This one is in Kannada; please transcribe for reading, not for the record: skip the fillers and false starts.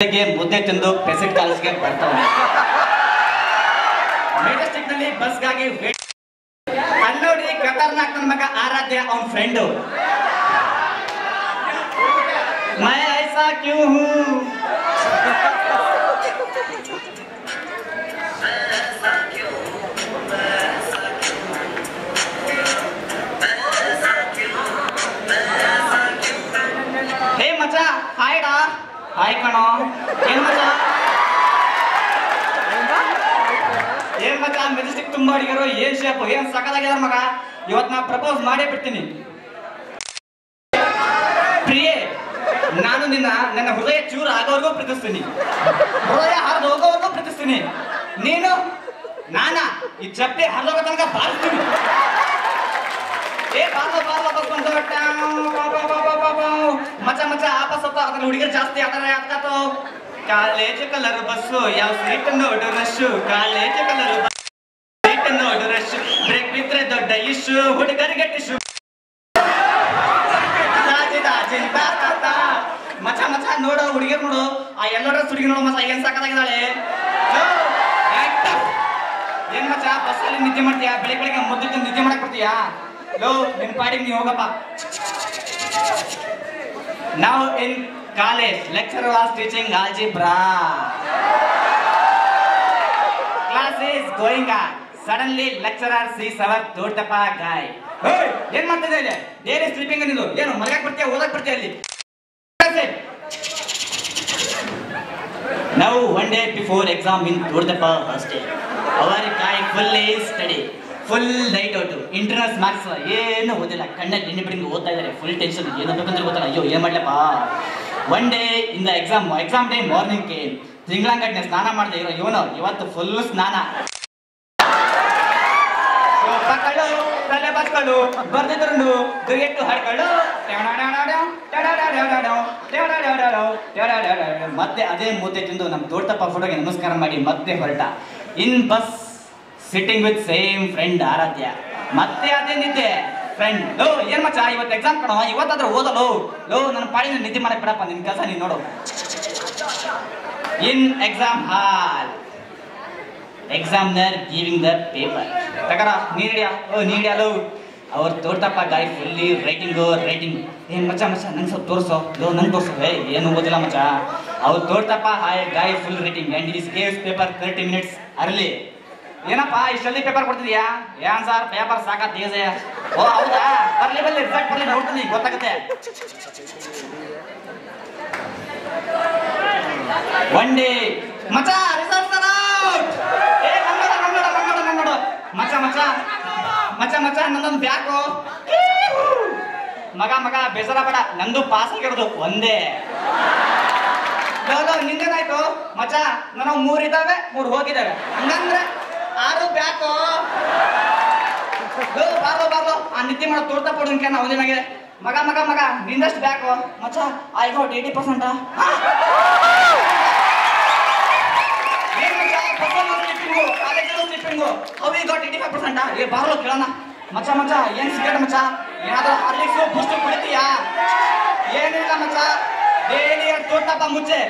ಮುದ್ದೆ ತಿಂದು ಪೆಸೆಟ್ ಕಾಲೇಜ್ಗೆ ಬರ್ತಾವೆ. ಮೆಜೆಸ್ಟಿಕ್ ನಲ್ಲಿ ಬಸ್ಗಾಗಿ ಅಲ್ಲಿ ನೋಡಿ ಖತರ್ನಾಕ್ ನನ್ನ ಮಗ ಆರಾಧ್ಯ ಅವನ ಫ್ರೆಂಡು. मैं ऐसा क्यों हूँ हे मचा हाय डा हाय कणो ಏನ್ ಮಚ ಮೆಜೆಸ್ಟಿಕ್ ತುಂಬಾ ಹುಡುಗರು ಏನ್ ಶೇಪ್ ಏನ್ ಸಕಲಾಗಿದಾರ ಮಗ. ಇವತ್ತು ನಾ ಪ್ರಪೋಸ್ ಮಾಡೇ ಬಿಡ್ತೀನಿ. ಪ್ರಿಯೆ, ನಾನು ನನ್ನ ಹೃದಯ ಚೂರು ಆಗೋವರೆಗೂ ಪ್ರೀತಿಸ್ತೀನಿ, ಹೃದಯ ಹರಿದು ಹೋಗೋವರೆಗೂ ಪ್ರೀತಿಸ್ತೀನಿ. ನೀನು ನಾನಾ ಈ ಚಪ್ಪೆ ಹರಿದೋಗೋ ತನಕ ಬಾರಿಸ್ತೀನಿ. ಮಚ ಮಚ ಆಪಸ್ ಅದ್ರಲ್ಲಿ ಹುಡುಗಿರು ಜಾಸ್ತಿ ಆತಾರೆ ಆಗ್ತಾತೋ. ಕಾಲೇಜ್ ಕಲರ್ ಬಸ್ಸು ಯಾವ ಸೀಟ್ ನೋಡು ರಶ್ಶು, ಕಾಲೇಜ್ ಕಲರ್ ಸೀಟ್ ನೋಡು ರಶ್ಶು, ಬ್ರೇಕ್ ಬಿದ್ರೆ ದೊಡ್ಡ ಇಶ್ಯೂ ಹುಡುಗರಿಗೆ ಟಿಶ್ಯೂ. ಮಚ ಮಚ ನೋಡು ಹುಡುಗಿರ್ ನೋಡು, ಆ ಎಲ್ಲೋ ಡ್ರೆಸ್ ಹುಡುಗಿ ನೋಡು ಮಚ ಏನ್ ಸಾಕಾಗಿದ್ದಾಳೆ. ಏನ್ ಮಚ ಬಸ್ಸಲ್ಲಿ ನಿದ್ದೆ ಮಾಡ್ತೀಯಾ? ಬೆಳಿಗ್ಗೆ ಮುದ್ದೆ ತಿಂದು ನಿದ್ದೆ ಮಾಡಕ್ ಬರ್ತೀಯಾ? ಲೋ ನಿನ್ ಪಾಡಿಗೆ ನೀ ಹೋಗಪ್ಪ. Now in college, lecturer was teaching algebra. Class is going on. Suddenly lecturer sees our Dodappa guy. Hey, ಏನ್ ಮಾಡ್ತಿದ್ದೆ ಇಲ್ಲಿ? ಡೈಲಿ ಸ್ಲೀಪಿಂಗ್ ನೀನು ಏನು ಮಲಗಕ್ಕೆ ಬರ್ತೀಯ ಓದಕ್ಕೆ ಬರ್ತೀಯ ಅಲ್ಲಿ? Now one day before exam in Dodappa hostel, our guy fully study. Full night out, internals marks ಏನು ಓದಿಲ್ಲ, ಕಣ್ಣಲ್ಲಿ ನಿನ್ನೆ ಬಿಡಿಂಗ್ ಓದ್ತಾ ಇದ್ದಾರೆ. ಫುಲ್ ಟೆನ್ಷನ್, ಏನು ಬೇಕಂದ್ರೆ ಗೊತ್ತಲ್ಲ, ಅಯ್ಯೋ ಏನ್ ಮಾಡ್ಲಪ್ಪ. One day in the exam day morning came, ತಿಂಗಳಂಗಟ್ಟನೆ ಸ್ನಾನ ಮಾಡದೆ ಇರೋ ಇವನು ಇವತ್ತು ಫುಲ್ ಸ್ನಾನ. ಸೋಪಗಳು ತಲೆ ಬಸ್ಗಳು ಬರ್ದಿದ್ರು ದುರಿಯಟ್ಟು ಹಾಡ್ಗಳು, ಮತ್ತೆ ಅದೇ ಮುದ್ದೆ ತಿಂದು ನಮ್ಮ ದೊಡ್ಡಪ್ಪ ಫೋಟೋಗೆ ನಮಸ್ಕಾರ ಮಾಡಿ ಮತ್ತೆ ಹೊರಟ. In bus sitting with same friend Aradhya. ಮತ್ತೆ ಅದೇ ನಿದ್ದೆ ಫ್ರೆಂಡ್. ಲೋ ಏನ್ ಮಚ್ಚ ಇವತ್ತು ಎಕ್ಸಾಮ್ ಕಣೋ, ಇವತ್ತಾದ್ರೂ ಓದಲು. ಲೋ ನನ್ನ ಪಾಡಿನ ನಿದ್ದೆ ಮಾಡಕ್ ಬಿಡಪ್ಪ, ನಿನ್ ಕೆಲಸ ನೀನ್ ನೋಡು. In exam hall, examiner giving the paper. ತಗರ ನೀಡಿಯಾ ಲೋ. ಅವ್ರ ತೋಟಪ್ಪ ಗಾಯ ಫುಲ್ಲಿ ರೈಟಿಂಗ್. ಏನ್ ಮಚ್ಚ ನಂಗೆ ಸ್ವಲ್ಪ ತೋರಿಸೋ. ಲೋ ನಂಗೆ ತೋರಿಸೋ. ಏನು ಓದಿಲ್ಲ ಮಚ್ಚ. ಅವ್ರು ತೋಟಪ್ಪ ಗಾಯ full writing and is gaves paper 30 minutes early. ಏನಪ್ಪ ಇಷ್ಟಲ್ಲಿ ಪೇಪರ್ ಕೊಡ್ತಿದ್ಯಾ? ಏನ್ ಸರ್ ಪೇಪರ್ ಸಾಕತ್ ಈಸೆ. ಓ ಹೌದಾ, ಬರ್ಲಿ ರಿಸಲ್ಟ್ ಬರ್ಲಿ ನೋಡ್ತೀನಿ ಗೊತ್ತಾಗುತ್ತೆ. ಒನ್ ಡೇ ಮಚ ರಿಸಲ್ಟ್ ಔಟ್. ಏ ನೋಡು ಮಚ ನಂದೊಂದು ಬ್ಯಾಕು. ಮಗ ಬೇಸರ ಬೇಡ, ನಂದು ಪಾಸ್ ಆಗಿರೋದು ಒಂದೇ. ನಿಂದೇನಾಯ್ತು ಮಚ? ನನಗೆ 3 ಇದ್ದಾವೆ, 3 ಹೋಗಿದ್ದಾವೆ. ಹಂಗಂದ್ರೆ 6 ಬ್ಯಾಕು. ಬಾರ್ಲೋ ಆ ನಿದ್ದೆ ಮಾಡೋ ತೋರ್ತಾ ಪಡ್ಕೆ ನಾವು ನಿಮಗೆ. ಮಗ ನಿಂದಷ್ಟು ಬ್ಯಾಕು ಮಚ? I got 80%. ಕಾಲೇಜಲ್ಲೂ ಸ್ಲಿಪ್ಪಿಂಗು, ಹೌ ಯು ಗಾಟ್ 85%? ಏ ಬಾರ್ಲೋ ಕೇಳೋಣ. ಮಚ ಏನ್ ಸಿಗರೇಟ್ ಮಚ? ಏನಾದ್ರೂ ಹಾರ್ಲಿಕ್ಸು ಬೂಸ್ಟ್ ಕುಡಿತೀಯಾ? ಏನಿಲ್ಲ ಮಚ, ಡೈಲಿ ತೋಟಪ್ಪ ಮುಚ್ಚೆ.